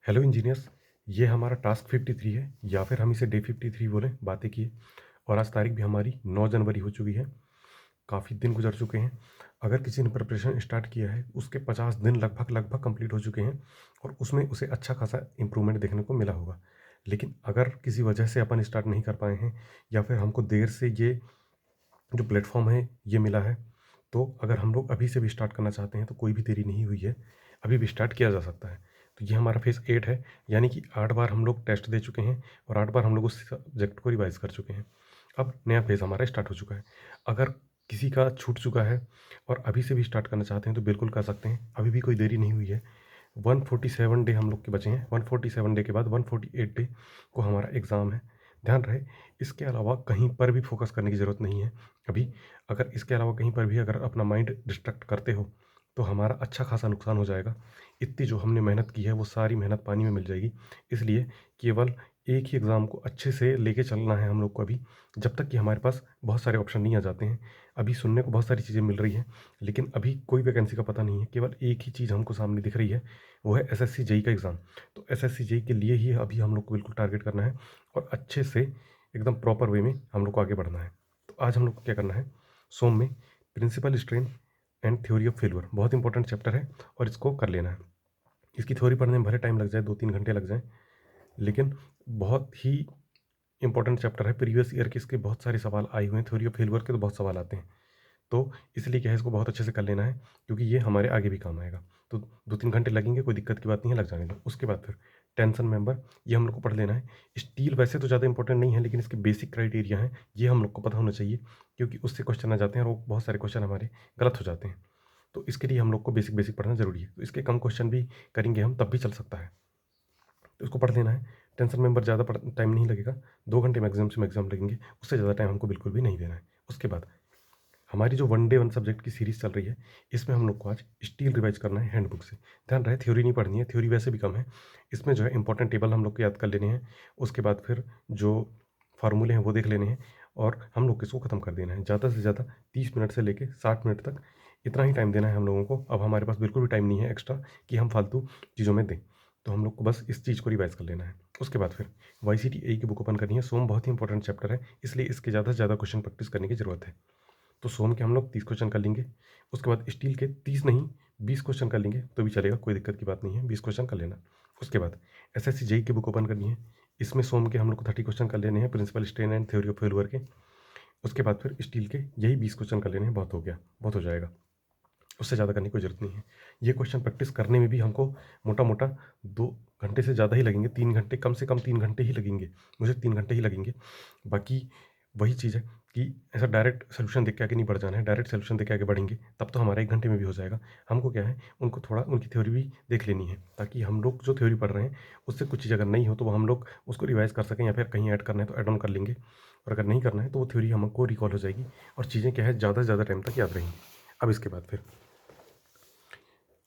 Hello engineers. ये हमारा task 53 है या फिर हम इसे डे 53 बोलें, बातें किए। और आज तारीख भी हमारी 9 जनवरी हो चुकी है। काफ़ी दिन गुजर चुके हैं। अगर किसी ने प्रिपरेशन स्टार्ट किया है उसके 50 दिन लगभग लगभग कंप्लीट हो चुके हैं और उसमें उसे अच्छा खासा इम्प्रूवमेंट देखने को मिला होगा। लेकिन अगर किसी वजह से अपन स्टार्ट नहीं कर पाए हैं या फिर हमको देर से ये जो प्लेटफॉर्म है ये मिला है, तो अगर हम लोग अभी से भी स्टार्ट करना चाहते हैं तो कोई भी देरी नहीं हुई है, अभी भी स्टार्ट किया जा सकता है। तो ये हमारा फेज़ 8 है, यानी कि 8 बार हम लोग टेस्ट दे चुके हैं और 8 बार हम लोग उस सब्जेक्ट को रिवाइज़ कर चुके हैं। अब नया फेज़ हमारा स्टार्ट हो चुका है। अगर किसी का छूट चुका है और अभी से भी स्टार्ट करना चाहते हैं तो बिल्कुल कर सकते हैं, अभी भी कोई देरी नहीं हुई है। 147 डे हम लोग के बचे हैं। 147 डे के बाद 148 डे को हमारा एग्ज़ाम है। ध्यान रहे, इसके अलावा कहीं पर भी फोकस करने की ज़रूरत नहीं है अभी। अगर इसके अलावा कहीं पर भी अगर अपना माइंड डिस्ट्रैक्ट करते हो तो हमारा अच्छा खासा नुकसान हो जाएगा। इतनी जो हमने मेहनत की है वो सारी मेहनत पानी में मिल जाएगी। इसलिए केवल एक ही एग्ज़ाम को अच्छे से लेके चलना है हम लोग को अभी, जब तक कि हमारे पास बहुत सारे ऑप्शन नहीं आ जाते हैं। अभी सुनने को बहुत सारी चीज़ें मिल रही हैं, लेकिन अभी कोई वैकेंसी का पता नहीं है। केवल एक ही चीज़ हमको सामने दिख रही है, वो है एसएससी जेई का एग्ज़ाम। तो एसएससी जेई के लिए ही अभी हम लोग को बिल्कुल टारगेट करना है और अच्छे से एकदम प्रॉपर वे में हम लोग को आगे बढ़ना है। तो आज हम लोग को क्या करना है, सोम में principal strain and theory of failure बहुत इंपॉर्टेंट चैप्टर है और इसको कर लेना है। इसकी थ्योरी पढ़ने में भले टाइम लग जाए, 2-3 घंटे लग जाएँ, लेकिन बहुत ही इंपॉर्टेंट चैप्टर है। प्रीवियस ईयर के इसके बहुत सारे सवाल आए हुए हैं, थ्योरी ऑफ फेल्यूर के तो बहुत सवाल आते हैं। तो इसलिए क्या है, इसको बहुत अच्छे से कर लेना है क्योंकि ये हमारे आगे भी काम आएगा। तो 2-3 घंटे लगेंगे, कोई दिक्कत की बात नहीं है, लग जाने दो। उसके बाद फिर टेंशन मेंबर, ये हम लोग को पढ़ लेना है। स्टील वैसे तो ज़्यादा इंपॉर्टेंट नहीं है, लेकिन इसके बेसिक क्राइटेरिया हैं, ये हम लोग को पता होना चाहिए क्योंकि उससे क्वेश्चन आ जाते हैं और वो बहुत सारे क्वेश्चन हमारे गलत हो जाते हैं। तो इसके लिए हम लोग को बेसिक बेसिक पढ़ना ज़रूरी है। तो इसके कम क्वेश्चन भी करेंगे हम, तब भी चल सकता है। तो इसको पढ़ लेना है। टेंशन मेंबर ज़्यादा टाइम नहीं लगेगा, 2 घंटे मैक्सिमम से मैक्सिमम लगेंगे, उससे ज़्यादा टाइम हमको बिल्कुल भी नहीं देना है। उसके बाद हमारी जो वन डे वन सब्जेक्ट की सीरीज़ चल रही है, इसमें हम लोग को आज स्टील रिवाइज करना है हैंडबुक से। ध्यान रहे, थ्योरी नहीं पढ़नी है, थ्योरी वैसे भी कम है। इसमें जो है इंपॉर्टेंट टेबल हम लोग को याद कर लेने हैं। उसके बाद फिर जो फार्मूले हैं वो देख लेने हैं और हम लोग इसको ख़त्म कर देना है। ज़्यादा से ज़्यादा 30 मिनट से लेके 60 मिनट तक इतना ही टाइम देना है हम लोगों को। अब हमारे पास बिल्कुल भी टाइम नहीं है एक्स्ट्रा कि हम फालतू चीज़ों में दें। तो हम लोग को बस इस चीज़ को रिवाइज़ कर लेना है। उसके बाद फिर वाईसीटीए की बुक ओपन करनी है। सोम बहुत ही इंपॉर्टेंट चैप्टर है, इसलिए इसके ज़्यादा से ज़्यादा क्वेश्चन प्रैक्टिस करने की ज़रूरत है। तो सोम के हम लोग 30 क्वेश्चन कर लेंगे। उसके बाद स्टील के 30 नहीं, 20 क्वेश्चन कर लेंगे तो भी चलेगा, कोई दिक्कत की बात नहीं है, 20 क्वेश्चन कर लेना। उसके बाद एसएससी जेई की बुक ओपन करनी है। इसमें सोम के हम लोग को 30 क्वेश्चन कर लेने हैं, principal strain and theory of failure के। उसके बाद फिर स्टील के यही 20 क्वेश्चन कर लेने हैं, बहुत हो गया, बहुत हो जाएगा, उससे ज़्यादा करने की कोई ज़रूरत नहीं है। ये क्वेश्चन प्रैक्टिस करने में भी हमको मोटा मोटा 2 घंटे से ज़्यादा ही लगेंगे, 3 घंटे, कम से कम 3 घंटे ही लगेंगे। मुझे 3 घंटे ही लगेंगे। बाकी वही चीज़ है कि ऐसा डायरेक्ट सॉल्यूशन देख के आगे नहीं बढ़ जाना है। डायरेक्ट सॉल्यूशन देख के आगे बढ़ेंगे तब तो हमारा 1 घंटे में भी हो जाएगा। हमको क्या है, उनको थोड़ा उनकी थ्योरी भी देख लेनी है, ताकि हम लोग जो थ्योरी पढ़ रहे हैं उससे कुछ चीज़ अगर नहीं हो तो वो हम लोग उसको रिवाइज़ कर सकें, या फिर कहीं ऐड करना है तो ऐड ऑन कर लेंगे, और अगर नहीं करना है तो वो थ्योरी हमको रिकॉल हो जाएगी और चीज़ें क्या है, ज़्यादा से ज़्यादा टाइम तक याद रहेंगी। अब इसके बाद फिर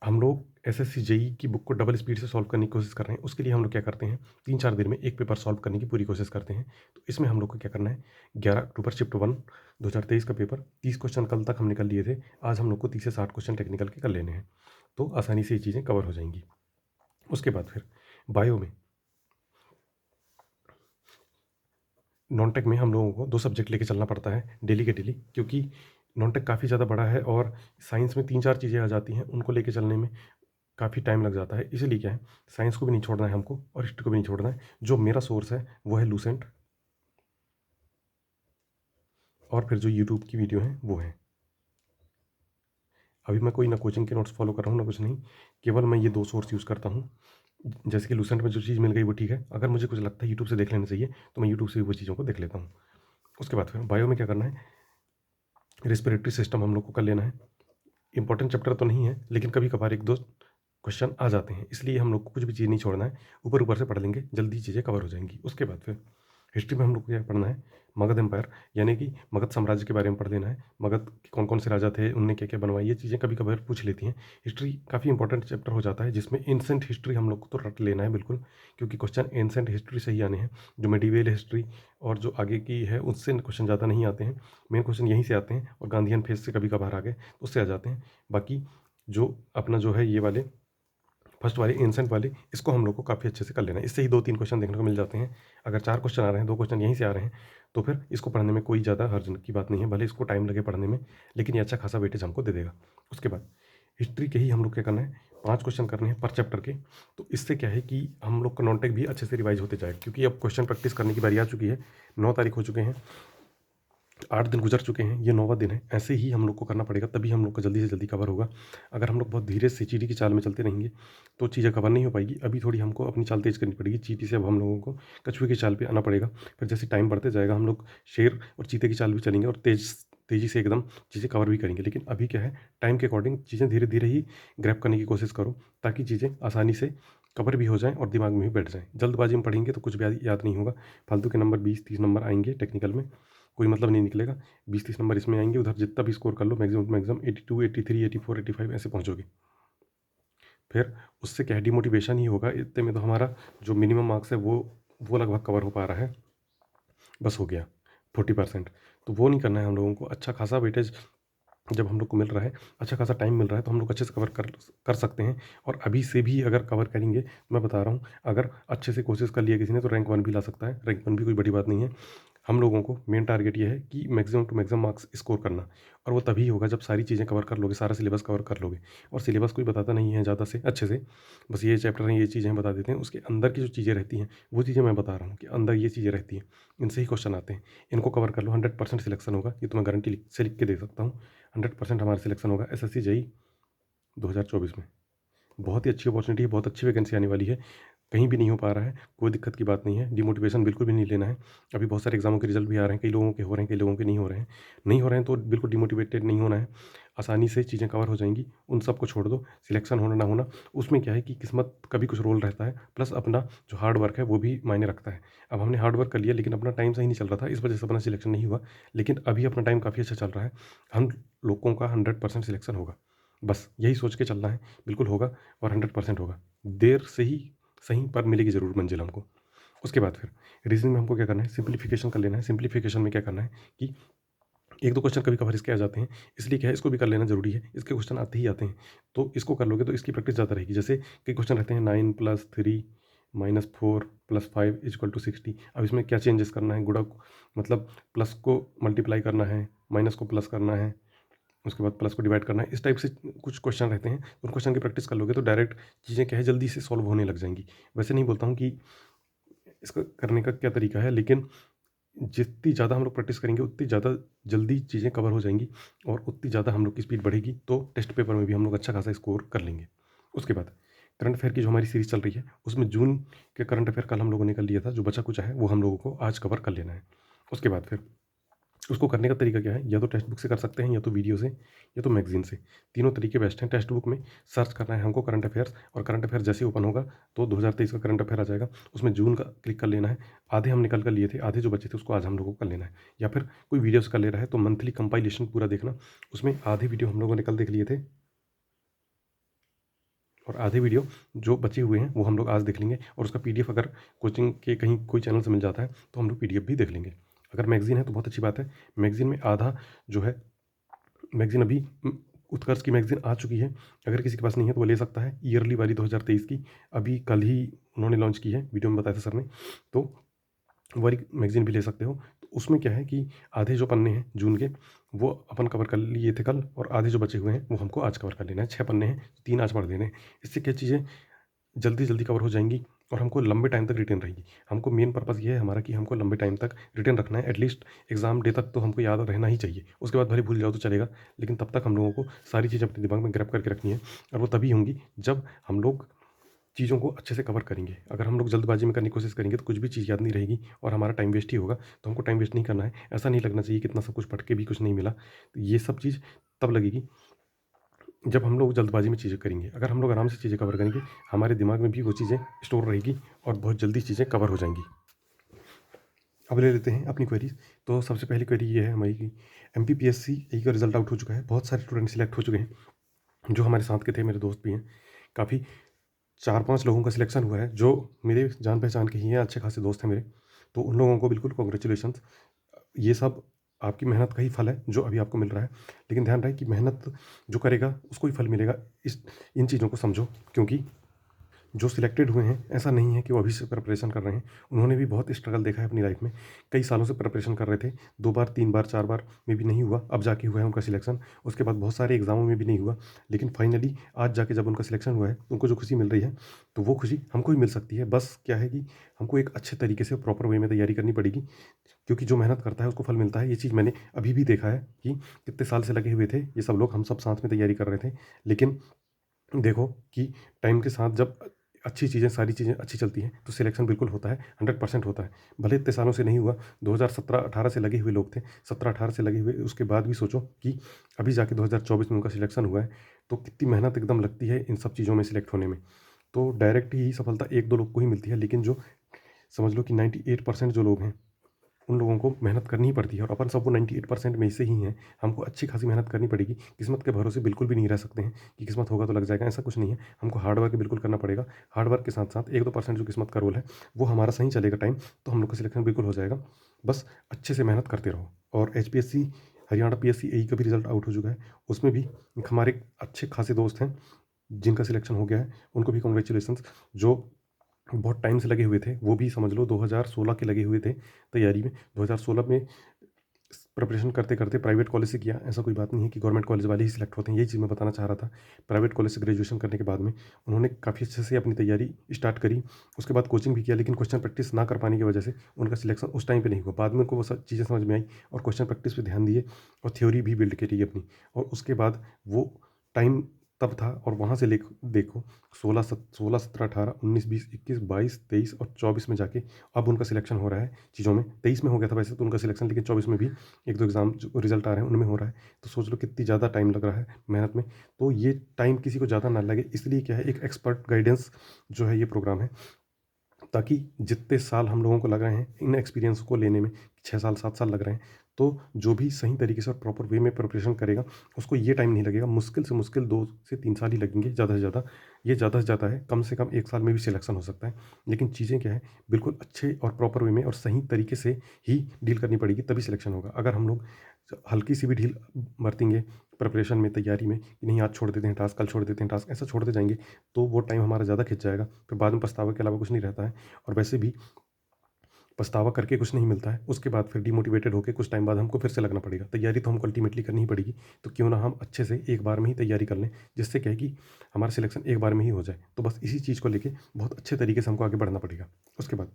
हम लोग एसएससी जेई की बुक को डबल स्पीड से सॉल्व करने की कोशिश कर रहे हैं। उसके लिए हम लोग क्या करते हैं, 3-4 दिन में एक पेपर सॉल्व करने की पूरी कोशिश करते हैं। तो इसमें हम लोग को क्या करना है, 11 अक्टूबर शिफ्ट 1 2023 का पेपर, 30 क्वेश्चन कल तक हम निकल लिए थे। आज हम लोग को 30 से 60 क्वेश्चन टेक्निकल के कर लेने हैं, तो आसानी से ये चीज़ें कवर हो जाएंगी। उसके बाद फिर बायो में, नॉन टेक में हम लोगों को 2 सब्जेक्ट लेके चलना पड़ता है डेली के डेली, क्योंकि नॉन टेक काफ़ी ज़्यादा बड़ा है और साइंस में 3-4 चीज़ें आ जाती हैं, उनको लेके चलने में काफ़ी टाइम लग जाता है। इसीलिए क्या है, साइंस को भी नहीं छोड़ना है हमको और हिस्ट्री को भी नहीं छोड़ना है। जो मेरा सोर्स है वो है लूसेंट, और फिर जो यूट्यूब की वीडियो हैं वो हैं। अभी मैं कोई ना कोचिंग के नोट्स फॉलो कर रहा हूँ ना कुछ नहीं, केवल मैं ये 2 सोर्स यूज़ करता हूँ। जैसे कि लूसेंट में जो चीज़ मिल गई वो ठीक है, अगर मुझे कुछ लगता है यूट्यूब से देख लेना चाहिए तो मैं यूट्यूब से भी वो चीज़ों को देख लेता हूँ। उसके बाद फिर बायो में क्या करना है, रेस्पिरेटरी सिस्टम हम लोग को कर लेना है। इंपॉर्टेंट चैप्टर तो नहीं है, लेकिन कभी कभार 1-2 क्वेश्चन आ जाते हैं, इसलिए हम लोग को कुछ भी चीज़ नहीं छोड़ना है, ऊपर ऊपर से पढ़ लेंगे, जल्दी चीज़ें कवर हो जाएंगी। उसके बाद फिर हिस्ट्री में हम लोग को क्या पढ़ना है, मगध एम्पायर, यानी कि मगध साम्राज्य के बारे में पढ़ लेना है। मगध के कौन कौन से राजा थे, उनने क्या क्या बनवाई, ये चीज़ें कभी कभार पूछ लेती हैं। हिस्ट्री काफ़ी इंपॉर्टेंट चैप्टर हो जाता है, जिसमें एंसेंट हिस्ट्री हम लोग को तो रट लेना है बिल्कुल, क्योंकि क्वेश्चन एंसेंट हिस्ट्री से ही आने हैं। जो मेडिवेल हिस्ट्री और जो आगे की है उससे क्वेश्चन ज़्यादा नहीं आते हैं, मेन क्वेश्चन यहीं से आते हैं, और गांधीयन फेज से कभी कभार आ गए तो उससे आ जाते हैं। बाकी जो अपना जो है ये वाले फर्स्ट वाले एंसेंट वाले, इसको हम लोग को काफ़ी अच्छे से कर लेना है। इससे ही 2-3 क्वेश्चन देखने को मिल जाते हैं। अगर 4 क्वेश्चन आ रहे हैं, 2 क्वेश्चन यहीं से आ रहे हैं, तो फिर इसको पढ़ने में कोई ज़्यादा हर्ज की बात नहीं है, भले इसको टाइम लगे पढ़ने में, लेकिन ये अच्छा खासा वेटेज हमको दे देगा। उसके बाद हिस्ट्री के ही हम लोग क्या करना है, 5 क्वेश्चन करने हैं पर चैप्टर के। तो इससे क्या है कि हम लोग का नॉन टेक भी अच्छे से रिवाइज होते जाएगा, क्योंकि अब क्वेश्चन प्रैक्टिस करने की बारी आ चुकी है। 9 तारीख हो चुके हैं, 8 दिन गुजर चुके हैं, ये 9वां दिन है। ऐसे ही हम लोग को करना पड़ेगा, तभी हम लोग का जल्दी से जल्दी कवर होगा। अगर हम लोग बहुत धीरे से चींटी की चाल में चलते रहेंगे तो चीज़ें कवर नहीं हो पाएगी। अभी थोड़ी हमको अपनी चाल तेज़ करनी पड़ेगी। चींटी से अब हम लोगों को कछुए की चाल पे आना पड़ेगा। फिर जैसे टाइम बढ़ते जाएगा हम लोग शेर और चीते की चाल भी चलेंगे और तेज़ी से एकदम चीज़ें कवर भी करेंगे। लेकिन अभी क्या है, टाइम के अकॉर्डिंग चीज़ें धीरे धीरे ही ग्रैब करने की कोशिश करो, ताकि चीज़ें आसानी से कवर भी हो जाएँ और दिमाग में भी बैठ जाएँ। जल्दबाजी में पढ़ेंगे तो कुछ भी याद नहीं होगा। फालतू के नंबर 20-30 नंबर आएंगे टेक्निकल में, कोई मतलब नहीं निकलेगा। 20-30 नंबर इसमें आएंगे, उधर जितना भी स्कोर कर लो मैक्सिमम टू मैक्सिमम 82, 83, 84, 85 ऐसे पहुँचोगे। फिर उससे क्या है, डिमोटिवेशन ही होगा। इतने में तो हमारा जो मिनिमम मार्क्स है वो लगभग कवर हो पा रहा है, बस हो गया 40%। तो वो नहीं करना है हम लोगों को। अच्छा खासा वेटेज जब हम लोग को मिल रहा है, अच्छा खासा टाइम मिल रहा है, तो हम लोग अच्छे से कवर कर सकते हैं। और अभी से भी अगर कवर करेंगे तो मैं बता रहा हूँ, अगर अच्छे से कोशिश कर लिया किसी ने तो रैंक 1 भी ला सकता है। रैंक 1 भी कोई बड़ी बात नहीं है। हम लोगों को मेन टारगेट ये है कि maximum to maximum marks score करना, और वो तभी होगा जब सारी चीज़ें कवर कर लोगे, सारा सिलेबस कवर कर लोगे। और सिलेबस कोई बताता नहीं है ज़्यादा से अच्छे से, बस ये चैप्टर हैं, ये चीज़ें बता देते हैं। उसके अंदर की जो चीज़ें रहती हैं वो चीज़ें मैं बता रहा हूँ कि अंदर ये चीज़ें रहती हैं, इनसे ही क्वेश्चन आते हैं। इनको कवर कर लो, 100% सिलेक्शन होगा, ये तो मैं गारंटी से लिख के दे सकता हूँ। 100% हमारा सिलेक्शन होगा एसएससी जेईई 2024 में। बहुत ही अच्छी अपॉर्चुनिटी है, बहुत अच्छी वैकेंसी आने वाली है। कहीं भी नहीं हो पा रहा है, कोई दिक्कत की बात नहीं है। डिमोटिवेशन बिल्कुल भी नहीं लेना है। अभी बहुत सारे एग्ज़ामों के रिजल्ट भी आ रहे हैं, कई लोगों के हो रहे हैं, कई लोगों के नहीं हो रहे हैं। नहीं हो रहे हैं तो बिल्कुल डिमोटिवेटेड नहीं होना है। आसानी से चीज़ें कवर हो जाएँगी, उन सबको छोड़ दो। सिलेक्शन होना ना होना, उसमें क्या है कि किस्मत का भी कुछ रोल रहता है, प्लस अपना जो हार्ड वर्क है वो भी मायने रखता है। अब हमने हार्ड वर्क कर लिया, लेकिन अपना टाइम सही नहीं चल रहा था, इस वजह से अपना सिलेक्शन नहीं हुआ। लेकिन अभी अपना टाइम काफ़ी अच्छा चल रहा है, हम लोगों का 100% सिलेक्शन होगा। बस यही सोच के चलना है, बिल्कुल होगा और 100% होगा। देर से ही सही पर मिलेगी ज़रूर मंजिल हमको। उसके बाद फिर रीज़निंग में हमको क्या करना है, सिंप्लीफिकेशन कर लेना है। सिंप्लीफिकेशन में क्या करना है कि 1-2 क्वेश्चन कभी कभार इसके आ जाते हैं, इसलिए क्या है, इसको भी कर लेना ज़रूरी है। इसके क्वेश्चन आते ही आते हैं, तो इसको कर लोगे तो इसकी प्रैक्टिस ज़्यादा रहेगी। जैसे कई क्वेश्चन रहते हैं 9 + 3 - 4 + 5 = 60। अब इसमें क्या चेंजेस करना है, गुणा मतलब प्लस को मल्टीप्लाई करना है, माइनस को प्लस करना है, उसके बाद प्लस को डिवाइड करना है। इस टाइप से कुछ क्वेश्चन रहते हैं, उन क्वेश्चन की प्रैक्टिस कर लोगे तो डायरेक्ट चीज़ें क्या है, जल्दी से सॉल्व होने लग जाएंगी। वैसे नहीं बोलता हूँ कि इसका करने का क्या तरीका है, लेकिन जितनी ज़्यादा हम लोग प्रैक्टिस करेंगे उतनी ज़्यादा जल्दी चीज़ें कवर हो जाएंगी और उतनी ज़्यादा हम लोग की स्पीड बढ़ेगी, तो टेस्ट पेपर में भी हम लोग अच्छा खासा स्कोर कर लेंगे। उसके बाद करंट अफेयर की जो हमारी सीरीज़ चल रही है, उसमें जून के करंट अफेयर कल हम लोगों ने कर लिया था। जो बचा कुचा है वो हम लोगों को आज कवर कर लेना है। उसके बाद फिर उसको करने का तरीका क्या है, या तो टेक्स्ट बुक से कर सकते हैं, या तो वीडियो से, या तो मैगज़ीन से। तीनों तरीके बेस्ट हैं। टेक्स्ट बुक में सर्च करना है हमको करंट अफेयर्स, और करंट अफेयर जैसे ही ओपन होगा तो 2023 का करंट अफेयर आ जाएगा। उसमें जून का क्लिक कर लेना है। आधे हम निकल कर लिए थे, आधे जो बचे थे उसको आज हम लोगों को कर लेना है। या फिर कोई वीडियो से कर ले रहा है तो मंथली कंपाइलेशन पूरा देखना, उसमें आधे वीडियो हम लोगों ने कल देख लिए थे और आधे वीडियो जो बचे हुए हैं वो हम लोग आज देख लेंगे। और उसका पीडीएफ अगर कोचिंग के कहीं कोई चैनल से मिल जाता है तो हम लोग पीडीएफ भी देख लेंगे। अगर मैगज़ीन है तो बहुत अच्छी बात है। मैगज़ीन में आधा जो है, मैगज़ीन अभी उत्कर्ष की मैगज़ीन आ चुकी है। अगर किसी के पास नहीं है तो वो ले सकता है, ईयरली वाली 2023 की। अभी कल ही उन्होंने लॉन्च की है, वीडियो में बताया था सर ने। तो वो वाली मैगज़ीन भी ले सकते हो। तो उसमें क्या है कि आधे जो पन्ने हैं जून के वो अपन कवर कर लिए थे कल, और आधे जो बचे हुए हैं वो हमको आज कवर कर लेना है। 6 पन्ने हैं, 3 आज पढ़ लेने हैं। इससे क्या चीज़ें जल्दी जल्दी कवर हो जाएंगी और हमको लंबे टाइम तक रिटेन रहेगी। हमको मेन पर्पज़ ये है हमारा कि हमको लंबे टाइम तक रिटेन रखना है। एटलीस्ट एग्ज़ाम डे तक तो हमको याद रहना ही चाहिए। उसके बाद भले भूल जाओ तो चलेगा, लेकिन तब तक हम लोगों को सारी चीज़ें अपने दिमाग में ग्रैब करके रखनी है। और वो तभी होंगी जब हम लोग चीज़ों को अच्छे से कवर करेंगे। अगर हम लोग जल्दबाजी में करने की कोशिश करेंगे तो कुछ भी चीज़ याद नहीं रहेगी और हमारा टाइम वेस्ट ही होगा। तो हमको टाइम वेस्ट नहीं करना है। ऐसा नहीं लगना चाहिए कि इतना सब कुछ पढ़ के भी कुछ नहीं मिला। तो ये सब चीज़ तब लगेगी जब हम लोग जल्दबाजी में चीज़ें करेंगे। अगर हम लोग आराम से चीज़ें कवर करेंगे, हमारे दिमाग में भी वो चीज़ें स्टोर रहेगी और बहुत जल्दी चीज़ें कवर हो जाएंगी। अब ले लेते हैं अपनी क्वेरीज। तो सबसे पहली क्वेरी ये है हमारी कि एमपीपीएससी का रिजल्ट आउट हो चुका है। बहुत सारे स्टूडेंट सिलेक्ट हो चुके हैं जो हमारे साथ के थे, मेरे दोस्त भी हैं। काफ़ी 4-5 लोगों का सिलेक्शन हुआ है जो मेरे जान पहचान के ही हैं, अच्छे खासे दोस्त हैं मेरे। तो उन लोगों को बिल्कुल कॉन्ग्रेचुलेशंस। ये सब आपकी मेहनत का ही फल है जो अभी आपको मिल रहा है। लेकिन ध्यान रहे कि मेहनत जो करेगा उसको ही फल मिलेगा। इस इन चीज़ों को समझो, क्योंकि जो सिलेक्टेड हुए हैं, ऐसा नहीं है कि वो अभी से प्रिपरेशन कर रहे हैं। उन्होंने भी बहुत स्ट्रगल देखा है अपनी लाइफ में। कई सालों से प्रिपरेशन कर रहे थे। 2 बार, 3 बार, 4 बार में भी नहीं हुआ, अब जाके हुआ है उनका सिलेक्शन। उसके बाद बहुत सारे एग्ज़ामों में भी नहीं हुआ, लेकिन फाइनली आज जाके जब उनका सिलेक्शन हुआ है, तो उनको जो खुशी मिल रही है, तो वो खुशी हमको भी मिल सकती है। बस क्या है कि हमको एक अच्छे तरीके से प्रॉपर वे में तैयारी करनी पड़ेगी, क्योंकि जो मेहनत करता है उसको फल मिलता है। ये चीज़ मैंने अभी भी देखा है कि कितने साल से लगे हुए थे ये सब लोग, हम सब साथ में तैयारी कर रहे थे। लेकिन देखो कि टाइम के साथ जब अच्छी चीज़ें, सारी चीज़ें अच्छी चलती हैं, तो सिलेक्शन बिल्कुल होता है, 100% होता है। भले इतने सालों से नहीं हुआ, 2017-18 से लगे हुए लोग थे, 17-18 से लगे हुए, उसके बाद भी सोचो कि अभी जाके 2024 में उनका सिलेक्शन हुआ है, तो कितनी मेहनत एकदम लगती है इन सब चीज़ों में सिलेक्ट होने में। तो डायरेक्ट ही सफलता 1-2 लोग को ही मिलती है, लेकिन जो समझ लो कि 98% जो लोग हैं, उन लोगों को मेहनत करनी ही पड़ती है, और अपन सब वो 98% में से ही हैं। हमको अच्छी खासी मेहनत करनी पड़ेगी। किस्मत के भरोसे बिल्कुल भी नहीं रह सकते हैं कि किस्मत होगा तो लग जाएगा, ऐसा कुछ नहीं है। हमको हार्ड वर्क बिल्कुल करना पड़ेगा। हार्ड वर्क के साथ-साथ 1-2% जो किस्मत का रोल है, वो हमारा सही चलेगा टाइम, तो हम लोग का सिलेक्शन बिल्कुल हो जाएगा। बस अच्छे से मेहनत करते रहो। और एचपीएससी, हरियाणा पीएससी एई का भी रिज़ल्ट आउट हो चुका है। उसमें भी हमारे अच्छे खासे दोस्त हैं, जिनका सिलेक्शन हो गया है, उनको भी कांग्रेचुलेशंस। जो बहुत टाइम से लगे हुए थे, वो भी समझ लो 2016 के लगे हुए थे तैयारी में। 2016 में प्रिपरेशन करते-करते प्राइवेट कॉलेज से किया, ऐसा कोई बात नहीं है कि गवर्नमेंट कॉलेज वाले ही सिलेक्ट होते हैं, यही चीज़ मैं बताना चाह रहा था। प्राइवेट कॉलेज से ग्रेजुएशन करने के बाद में उन्होंने काफ़ी अच्छे से अपनी तैयारी स्टार्ट करी, उसके बाद कोचिंग भी किया, लेकिन क्वेश्चन प्रैक्टिस ना कर पाने की वजह से उनका सिलेक्शन उस टाइम पे नहीं हुआ। बाद में उनको वो सब चीज़ें समझ में आई और क्वेश्चन प्रैक्टिस पे ध्यान दिए और थ्योरी भी बिल्ड करी अपनी, और उसके बाद वो टाइम तब था, और वहाँ से देखो 16, 17, 18, 19, 20, 21, 22, 23 और 24 में जाके अब उनका सिलेक्शन हो रहा है चीज़ों में। 23 में हो गया था वैसे तो उनका सिलेक्शन, लेकिन 24 में भी 1-2 एग्ज़ाम जो रिज़ल्ट आ रहे हैं उनमें हो रहा है। तो सोच लो कितनी ज़्यादा टाइम लग रहा है मेहनत में। तो ये टाइम किसी को ज़्यादा ना लगे, इसलिए क्या है, एक एक्सपर्ट गाइडेंस जो है ये प्रोग्राम है, ताकि जितने साल हम लोगों को लग रहे हैं इन एक्सपीरियंस को लेने में, 6 साल 7 साल लग रहे हैं, तो जो भी सही तरीके से और प्रॉपर वे में प्रिपरेशन करेगा, उसको ये टाइम नहीं लगेगा। मुश्किल से मुश्किल 2 से 3 साल ही लगेंगे ज़्यादा से ज़्यादा। ये ज़्यादा से ज़्यादा है, कम से कम 1 साल में भी सिलेक्शन हो सकता है। लेकिन चीज़ें क्या है, बिल्कुल अच्छे और प्रॉपर वे में और सही तरीके से ही डील करनी पड़ेगी, तभी सिलेक्शन होगा। अगर हम लोग हल्की सी भी ढील बरतेंगे प्रिपरेशन में, तैयारी में, कि नहीं आज छोड़ देते हैं टास्क, कल छोड़ देते हैं टास्क, ऐसा छोड़ते जाएँगे, तो वो टाइम हमारा ज़्यादा खिंच जाएगा। फिर बाद में पछतावे के अलावा कुछ नहीं रहता है, और वैसे भी पछतावा करके कुछ नहीं मिलता है। उसके बाद फिर डिमोटिवेटेड होके कुछ टाइम बाद हमको फिर से लगना पड़ेगा। तैयारी तो हमको अल्टीमेटली करनी ही पड़ेगी, तो क्यों ना हम अच्छे से एक बार में ही तैयारी कर लें, जिससे क्या है कि हमारा सिलेक्शन एक बार में ही हो जाए। तो बस इसी चीज़ को लेके बहुत अच्छे तरीके से हमको आगे बढ़ना पड़ेगा। उसके बाद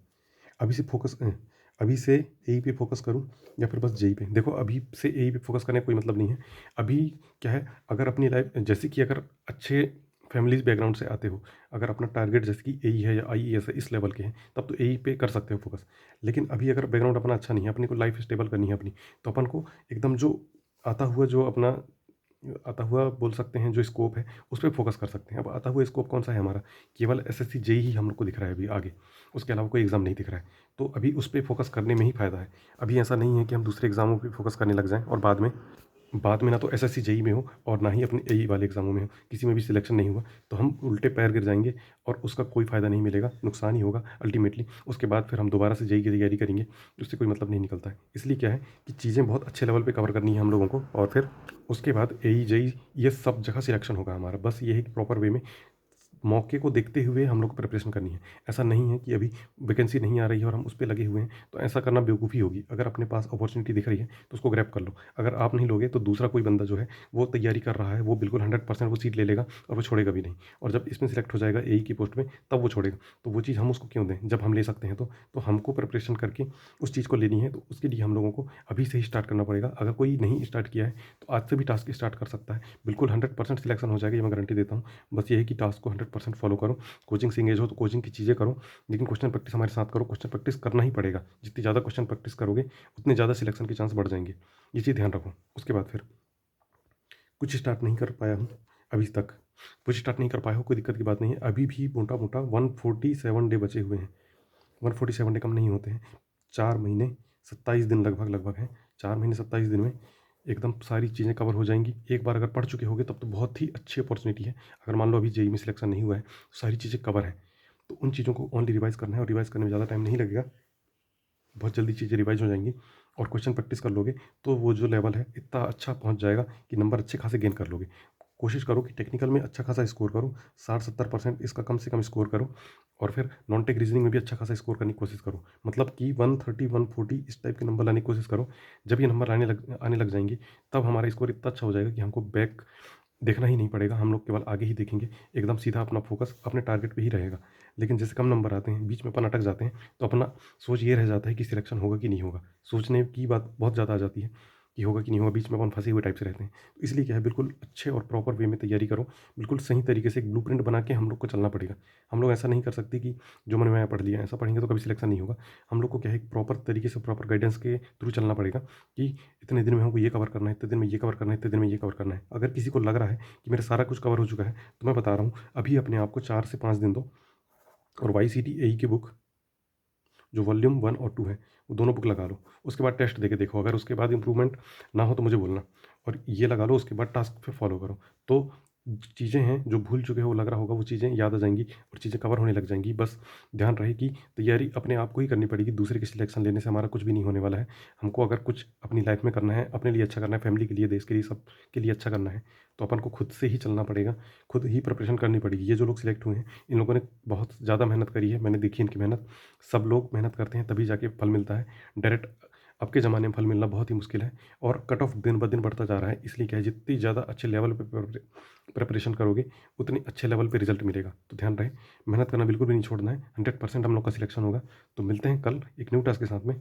अभी से अभी से एई पे फ़ोकस करूँ या फिर बस जेईई पे? देखो, अभी से एई पे फ़ोकस करने का कोई मतलब नहीं है। अभी क्या है, अगर अपनी लाइफ़ जैसे कि अगर अच्छे फैमिलीज़ बैकग्राउंड से आते हो, अगर अपना टारगेट जैसे कि एई है या आईएएस है, इस लेवल के हैं, तब तो एई पे कर सकते हो फ़ोकस। लेकिन अभी अगर बैकग्राउंड अपना अच्छा नहीं है, अपने को लाइफ़ स्टेबल करनी है अपनी, तो अपन को एकदम जो आता हुआ जो अपना आता हुआ बोल सकते हैं जो स्कोप है, उस पे फ़ोकस कर सकते हैं। अब आता हुआ स्कोप कौन-सा है हमारा? केवल एसएससी, जेईई ही हम लोग को दिख रहा है अभी आगे। उसके अलावा कोई एग्ज़ाम नहीं दिख रहा है। तो अभी उस पे फ़ोकस करने में ही फ़ायदा है। अभी ऐसा नहीं है कि हम दूसरे एग्ज़ामों पे फ़ोकस करने लग जाएँ और बाद में ना तो एसएससी, जेईई में हो और ना ही अपने एई वाले एग्ज़ामों में हो, किसी में भी सिलेक्शन नहीं हुआ, तो हम उल्टे पैर गिर जाएँगे और उसका कोई फ़ायदा नहीं मिलेगा, नुकसान ही होगा अल्टीमेटली। उसके बाद फिर हम दोबारा से जेईई की तैयारी करेंगे, उससे कोई मतलब नहीं निकलता है। इसलिए क्या है कि चीज़ें बहुत अच्छे लेवल पे कवर करनी है हम लोगों को, और फिर उसके बाद एई, जेईई ये सब जगह सिलेक्शन होगा हमारा। बस ये है कि प्रॉपर वे में मौके को देखते हुए हम लोग को प्रिपरेशन करनी है। ऐसा नहीं है कि अभी वैकेंसी नहीं आ रही है और हम उस पे लगे हुए हैं, तो ऐसा करना बेवकूफ़ी होगी। अगर अपने पास अपॉर्च्युनिटी दिख रही है, तो उसको ग्रैब कर लो। अगर आप नहीं लोगे, तो दूसरा कोई बंदा जो है, वो तैयारी कर रहा है, वो बिल्कुल 100% वो सीट ले लेगा और वो छोड़ेगा भी नहीं। और जब इसमें सिलेक्ट हो जाएगा एई की पोस्ट में, तब वो छोड़ेगा। तो वो चीज़ हम उसको क्यों दें, जब हम ले सकते हैं तो? तो हमको प्रिपरेशन करके उस चीज़ को लेनी है, तो उसके लिए हम लोगों को अभी से ही स्टार्ट करना पड़ेगा। अगर कोई नहीं स्टार्ट किया है, तो आज से भी टास्क स्टार्ट कर सकता है। बिल्कुल 100% सिलेक्शन हो जाएगा, ये मैं गारंटी देता हूँ। बस ये है कि टास्क को 100% फॉलो करो। कोचिंग से एंगेज हो तो कोचिंग की चीज़ें करो, लेकिन क्वेश्चन प्रैक्टिस हमारे साथ करो। क्वेश्चन प्रैक्टिस करना ही पड़ेगा। जितनी ज़्यादा क्वेश्चन प्रैक्टिस करोगे, उतने ज़्यादा सिलेक्शन के चांस बढ़ जाएँगे। ये चीज़ ध्यान रखो। उसके बाद फिर कुछ स्टार्ट नहीं कर पाया हूँ अभी तक। कुछ स्टार्ट नहीं कर पाया हूँ, कोई दिक्कत की बात नहीं है। अभी भी मोटा-मोटा 147 डे बचे हुए हैं। 147 डे कम नहीं होते हैं। 4 महीने 27 दिन लगभग हैं। 4 महीने 27 दिन में एकदम सारी चीज़ें कवर हो जाएँगी। एक बार अगर पढ़ चुके होगे, तब तो बहुत ही अच्छी अपॉर्च्युनिटी है। अगर मान लो अभी जेईई में सिलेक्शन नहीं हुआ है, तो सारी चीज़ें कवर हैं। तो उन चीज़ों को ओनली रिवाइज़ करना है, और रिवाइज़ करने में ज़्यादा टाइम नहीं लगेगा। बहुत जल्दी चीज़ें रिवाइज़ हो जाएँगी, और क्वेश्चन प्रैक्टिस कर लोगे, तो वो जो लेवल है इतना अच्छा पहुँच जाएगा कि नंबर अच्छे खासे गेन कर लोगे। कोशिश करो कि टेक्निकल में अच्छा खासा स्कोर करो, 60-70% इसका कम से कम स्कोर करो और फिर नॉन टेक रीजनिंग में भी अच्छा खासा स्कोर करने की कोशिश करो। मतलब कि 130, 140 इस टाइप के नंबर लाने की कोशिश करो। जब ये नंबर आने लग जाएँगे, तब हमारा स्कोर इतना अच्छा हो जाएगा कि हमको बैक देखना ही नहीं पड़ेगा, हम लोग केवल आगे ही देखेंगे, एकदम सीधा अपना फ़ोकस अपने टारगेट पे ही रहेगा। लेकिन जैसे कम नंबर आते हैं, बीच में अपन अटक जाते हैं, तो अपना सोच ये रह जाता है कि सिलेक्शन होगा कि नहीं होगा। सोचने की बात बहुत ज़्यादा आ जाती है कि होगा कि नहीं होगा, बीच में अपन फँसे हुए टाइप से रहते हैं। तो इसलिए क्या है, बिल्कुल अच्छे और प्रॉपर वे में तैयारी करो, बिल्कुल सही तरीके से एक ब्लूप्रिंट बना के हम लोग को चलना पड़ेगा। हम लोग ऐसा नहीं कर सकते कि जो मन में आया पढ़ लिया, ऐसा पढ़ेंगे तो कभी सिलेक्शन नहीं होगा। हम लोग को क्या है, एक प्रॉपर तरीके से प्रॉपर गाइडेंस के थ्रू चलना पड़ेगा कि इतने दिन में हमको ये कवर करना है, इतने दिन में ये कवर करना है, इतने दिन में ये कवर करना है। अगर किसी को लग रहा है कि मेरा सारा कुछ कवर हो चुका है, तो मैं बता रहा हूँ, अभी अपने आप को 4 से 5 दिन दो और वाईसीटी एई की बुक जो वॉल्यूम 1 और 2 है, वो दोनों बुक लगा लो। उसके बाद टेस्ट देके देखो, अगर उसके बाद इम्प्रूवमेंट ना हो तो मुझे बोलना और ये लगा लो, उसके बाद टास्क पे फॉलो करो। तो चीज़ें हैं जो भूल चुके हो, लग रहा होगा वो चीज़ें याद आ जाएँगी और चीज़ें कवर होने लग जाएँगी। बस ध्यान रहे कि तैयारी अपने आप को ही करनी पड़ेगी, दूसरे की सिलेक्शन लेने से हमारा कुछ भी नहीं होने वाला है। हमको अगर कुछ अपनी लाइफ़ में करना है, अपने लिए अच्छा करना है, फैमिली के लिए, देश के लिए, सब के लिए अच्छा करना है, तो अपन को खुद से ही चलना पड़ेगा, खुद ही प्रिपरेशन करनी पड़ेगी। ये जो लोग सिलेक्ट हुए हैं, इन लोगों ने बहुत ज़्यादा मेहनत करी है, मैंने देखी इनकी मेहनत। सब लोग मेहनत करते हैं तभी जाके फल मिलता है। डायरेक्ट अब के ज़माने में फल मिलना बहुत ही मुश्किल है और कट ऑफ दिन ब दिन बढ़ता जा रहा है। इसलिए क्या है, जितनी ज़्यादा अच्छे लेवल पे प्रिपरेशन करोगे, उतनी अच्छे लेवल पे रिज़ल्ट मिलेगा। तो ध्यान रहे, मेहनत करना बिल्कुल भी नहीं छोड़ना है। 100% हम लोग का सिलेक्शन होगा। तो मिलते हैं कल एक न्यू टास्क के साथ में।